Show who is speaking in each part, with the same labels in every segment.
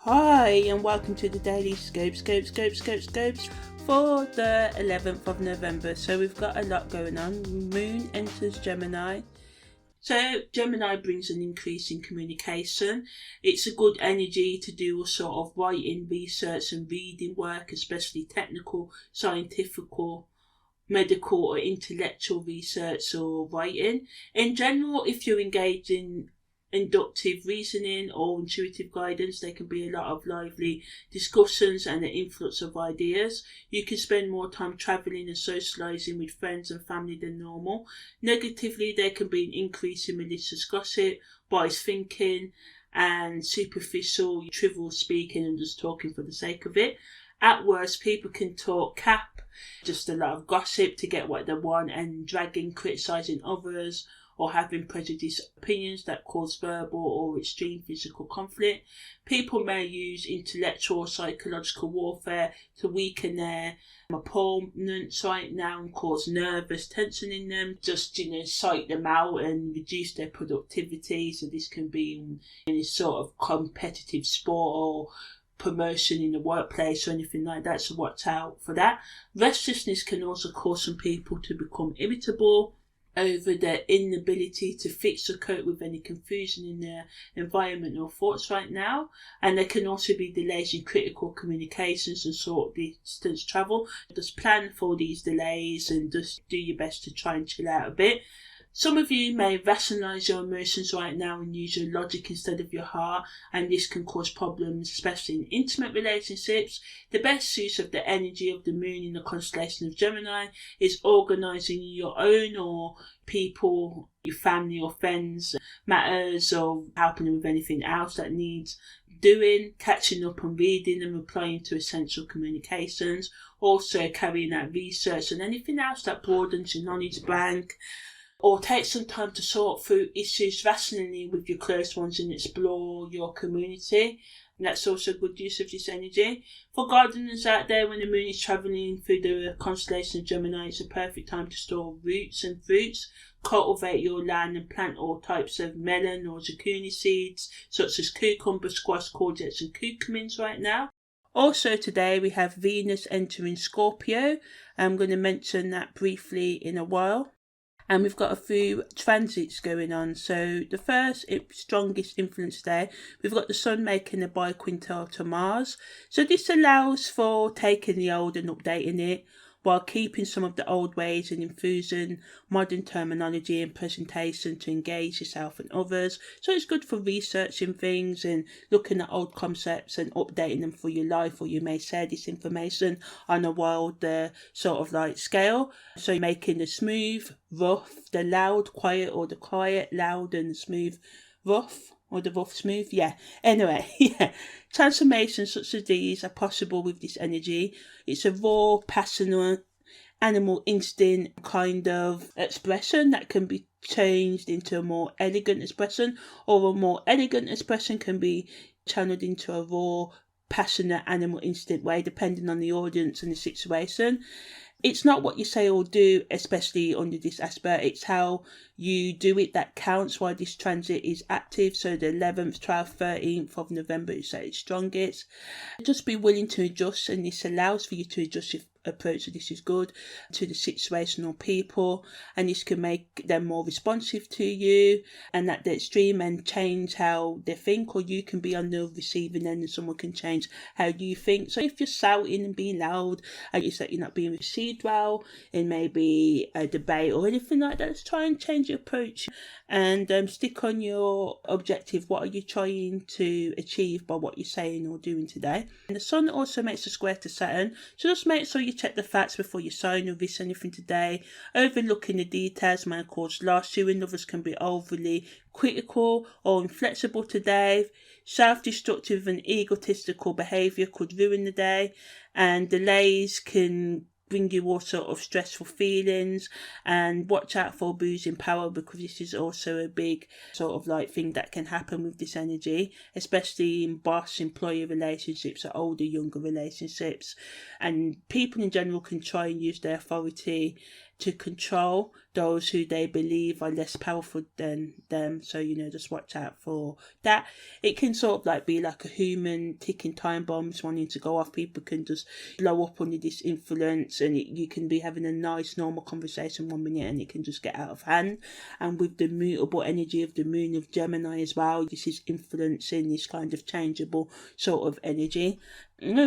Speaker 1: Hi and welcome to the Daily Scopes for the 11th of November. So we've got a lot going on. Moon enters Gemini. So Gemini brings an increase in communication. It's a good energy to do a sort of writing, research and reading work, especially technical, scientific, medical or intellectual research or writing. In general, if you're engaged in inductive reasoning or intuitive guidance, there can be a lot of lively discussions and an influx of ideas. You can spend more time travelling and socialising with friends and family than normal. Negatively, there can be an increase in malicious gossip, biased thinking and superficial, trivial speaking and just talking for the sake of it. At worst, people can talk cap, just a lot of gossip to get what they want and dragging, criticising others, or having prejudiced opinions that cause verbal or extreme physical conflict. People may use intellectual or psychological warfare to weaken their opponents right now and cause nervous tension in them, just psych them out and reduce their productivity. So this can be in a sort of competitive sport or promotion in the workplace or anything like that, so watch out for that. Restlessness can also cause some people to become irritable over their inability to fix or cope with any confusion in their environment or thoughts right now. And there can also be delays in critical communications and short distance travel. Just plan for these delays and just do your best to try and chill out a bit. Some of you may rationalise your emotions right now and use your logic instead of your heart, and this can cause problems, especially in intimate relationships. The best use of the energy of the moon in the constellation of Gemini is organising your own or people, your family or friends matters, or helping them with anything else that needs doing, catching up on reading and replying to essential communications, also carrying out research and anything else that broadens your knowledge bank. Or take some time to sort through issues rationally with your close ones and explore your community. And that's also a good use of this energy. For gardeners out there, when the moon is travelling through the constellation of Gemini, it's a perfect time to store roots and fruits. Cultivate your land and plant all types of melon or zucchini seeds, such as cucumber, squash, courgettes and cucumbers right now. Also today we have Venus entering Scorpio. I'm going to mention that briefly in a while. And we've got a few transits going on. So the first, strongest influence today, we've got the Sun making a BiQuintile to Mars. So this allows for taking the old and updating it, while keeping some of the old ways and infusing modern terminology and presentation to engage yourself and others. So it's good for researching things and looking at old concepts and updating them for your life, or you may share this information on a wider sort of like scale. So making the smooth, rough, the loud, quiet, or the quiet, loud and smooth, rough. Or the rough smooth, yeah. Anyway, yeah. Transformations such as these are possible with this energy. It's a raw, passionate, animal instinct kind of expression that can be changed into a more elegant expression, or a more elegant expression can be channeled into a raw, passionate animal instinct way, depending on the audience and the situation. It's not what you say or do, especially under this aspect. It's how you do it that counts while this transit is active. So the 11th, 12th, 13th of November is at its strongest. Just be willing to adjust, and this allows for you to adjust your approach. So this is good to the situational people, and this can make them more responsive to you, and at the extreme end change how they think, or you can be on the receiving end and someone can change how you think. So if you're shouting and being loud and it's that you're not being received well in maybe a debate or anything like that, let's try and change your approach and stick on your objective. What are you trying to achieve by what you're saying or doing today? And the Sun also makes a square to Saturn, so just make sure you check the facts before you sign or risk anything today. Overlooking the details may cause loss. You and others can be overly critical or inflexible today. Self-destructive and egotistical behaviour could ruin the day, and delays can bring you all sort of stressful feelings. And watch out for abusing power, because this is also a big sort of like thing that can happen with this energy, especially in boss-employee relationships or older, younger relationships. And people in general can try and use their authority to control those who they believe are less powerful than them. So, just watch out for that. It can sort of like be like a human ticking time bombs wanting to go off. People can just blow up under this influence, and you can be having a nice normal conversation 1 minute and it can just get out of hand. And with the mutable energy of the moon of Gemini as well, this is influencing this kind of changeable sort of energy.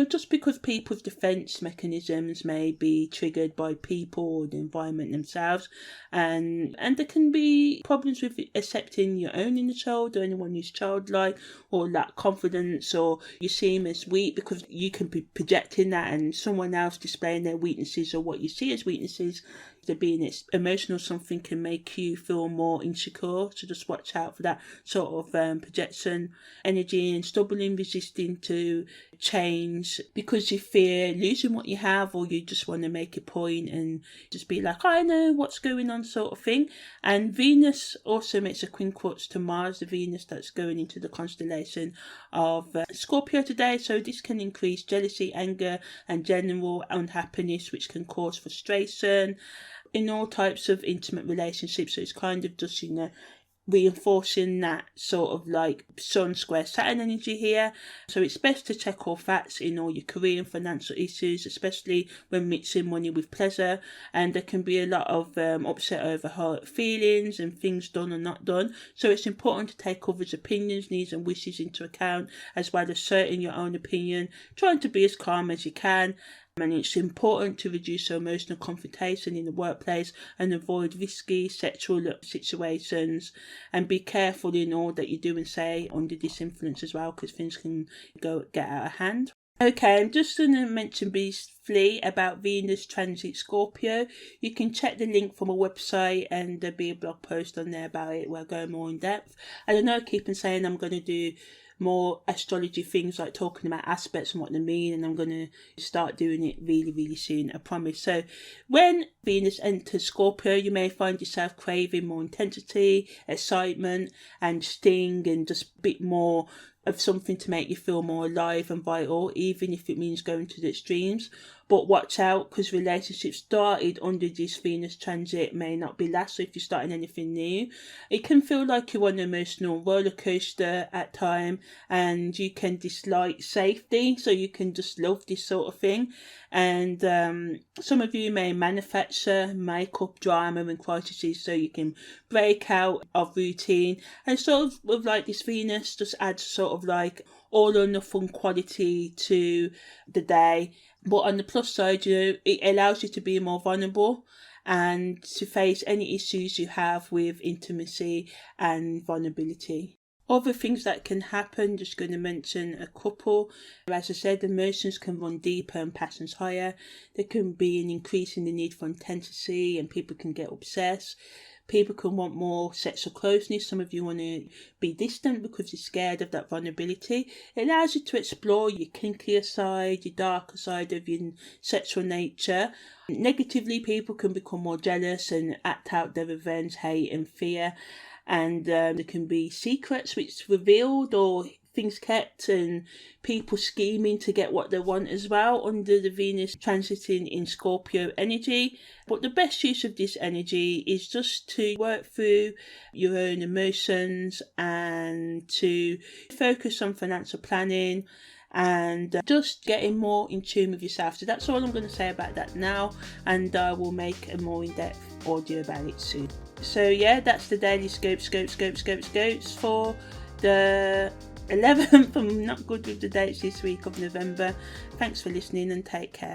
Speaker 1: Just because people's defense mechanisms may be triggered by people or the environment themselves, and there can be problems with accepting your own inner child or anyone who's childlike, or lack confidence, or you seem as weak because you can be projecting that and someone else displaying their weaknesses or what you see as weaknesses. To being emotional, something can make you feel more insecure, so just watch out for that sort of projection energy, and stubbornly resisting to change because you fear losing what you have, or you just want to make a point and just be like, I know what's going on sort of thing. And Venus also makes a quincunx to Mars, the Venus that's going into the constellation of Scorpio today, so this can increase jealousy, anger and general unhappiness, which can cause frustration in all types of intimate relationships. So it's kind of just, reinforcing that sort of like Sun square Saturn energy here. So it's best to check all facts in all your career and financial issues, especially when mixing money with pleasure. And there can be a lot of upset over hurt feelings and things done or not done. So it's important to take others' opinions, needs and wishes into account, as well as asserting your own opinion, trying to be as calm as you can. And it's important to reduce emotional confrontation in the workplace and avoid risky sexual situations, and be careful in all that you do and say under this influence as well, because things can get out of hand. Okay, I'm just going to mention briefly about Venus transit Scorpio. You can check the link from a website and there'll be a blog post on there about it where I go more in depth. I don't know, I keep on saying I'm going to do more astrology things, like talking about aspects and what they mean, and I'm going to start doing it really, really soon, I promise. So when Venus enters Scorpio, you may find yourself craving more intensity, excitement and sting, and just a bit more of something to make you feel more alive and vital, even if it means going to the extremes. But watch out, because relationships started under this Venus transit may not be last. So if you're starting anything new, it can feel like you're on an emotional roller coaster at time, and you can dislike safety, so you can just love this sort of thing. And some of you may manufacture make-up drama and crises so you can break out of routine, and sort of with like this Venus just adds sort of like all or nothing quality to the day. But on the plus side, it allows you to be more vulnerable and to face any issues you have with intimacy and vulnerability. Other things that can happen, just going to mention a couple. As I said, emotions can run deeper and passions higher. There can be an increase in the need for intensity and people can get obsessed. People can want more sexual closeness. Some of you want to be distant because you're scared of that vulnerability. It allows you to explore your kinkier side, your darker side of your sexual nature. Negatively, people can become more jealous and act out their revenge, hate and fear. And there can be secrets which revealed or things kept, and people scheming to get what they want as well under the Venus transiting in Scorpio energy. But the best use of this energy is just to work through your own emotions and to focus on financial planning and just getting more in tune with yourself. So that's all I'm going to say about that now, and I will make a more in-depth audio about it soon. So yeah, that's the daily scopes for the 11th. I'm not good with the dates this week of November. Thanks for listening and take care.